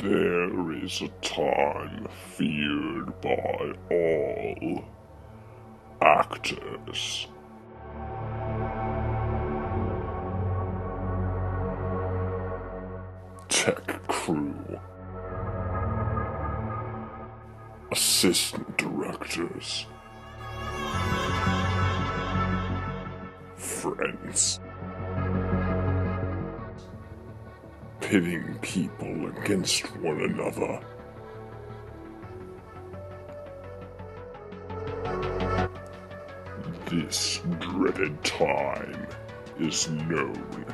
There is a time feared by all actors. Tech crew. Assistant directors. Friends. Pitting people against one another. This dreaded time is known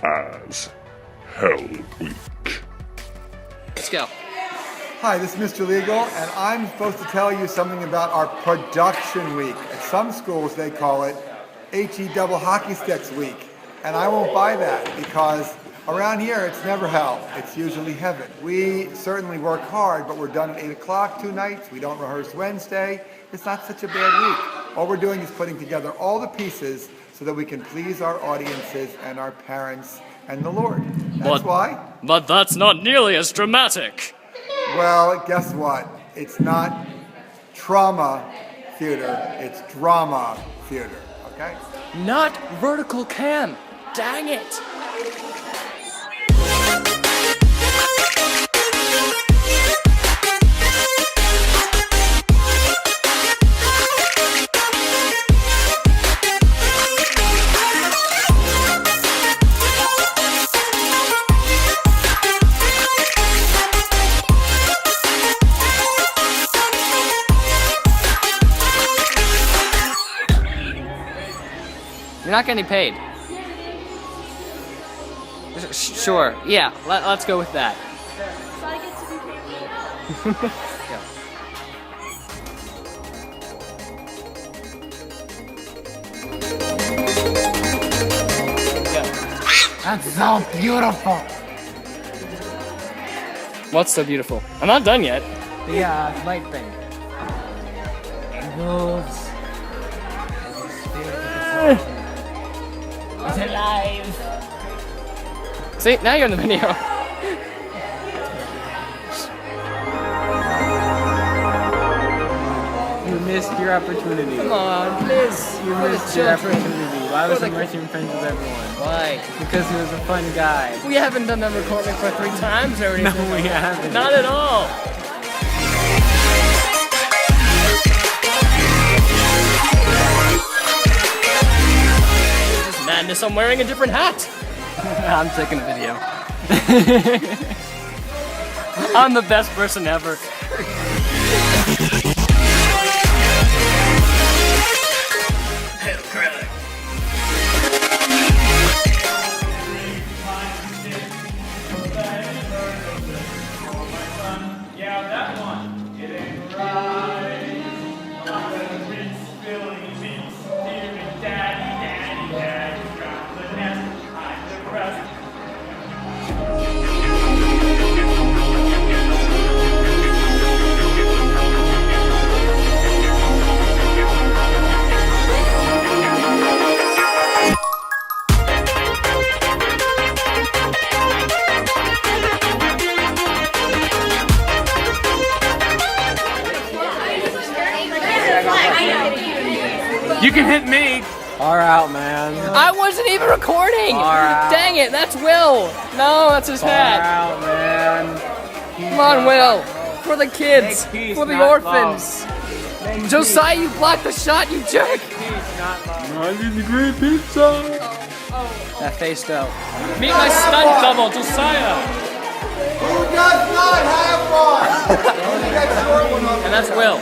as Hell Week. Let's go. Hi, this is Mr. Legal, and I'm supposed to tell you something about our production week. At some schools, they call it HE double hockey sticks week, and I won't buy that because around here, it's never hell. It's usually heaven. We certainly work hard, but we're done at 8 o'clock 2 nights. We don't rehearse Wednesday. It's not such a bad week. All we're doing is putting together all the pieces so that we can please our audiences and our parents and the Lord. That's why. But that's not nearly as dramatic. Well, guess what? It's not trauma theater, it's drama theater, okay? Not vertical cam. Dang it. You're not getting paid. Sure, yeah, let's go with that. So I get to be paid. That's so beautiful. What's so beautiful? I'm not done yet. The light thing. It moves. It's alive. See, now you're in the video. You missed your opportunity. Come on, please. You missed your opportunity. Why was he making friends with everyone? Why? Because he was a fun guy. We haven't done that recording for 3 times or anything. No, we haven't. Not at all. Just madness, I'm wearing a different hat. I'm taking a video. I'm the best person ever. Yeah, that one. It ain't right. I'm gonna be spilling beats, steering daddy, from the nest behind the crust. You can hit me. Far out, man. I wasn't even recording. Far out. Dang it, that's Will. No, that's his Far hat. out, man. Come on, Will. For the kids. Make peace, For the not orphans. Josiah, you blocked the shot, you jerk. 90-degree pizza. That face though. Meet my stunt double, Josiah. Who does not have one? Only that short one on And that's Will.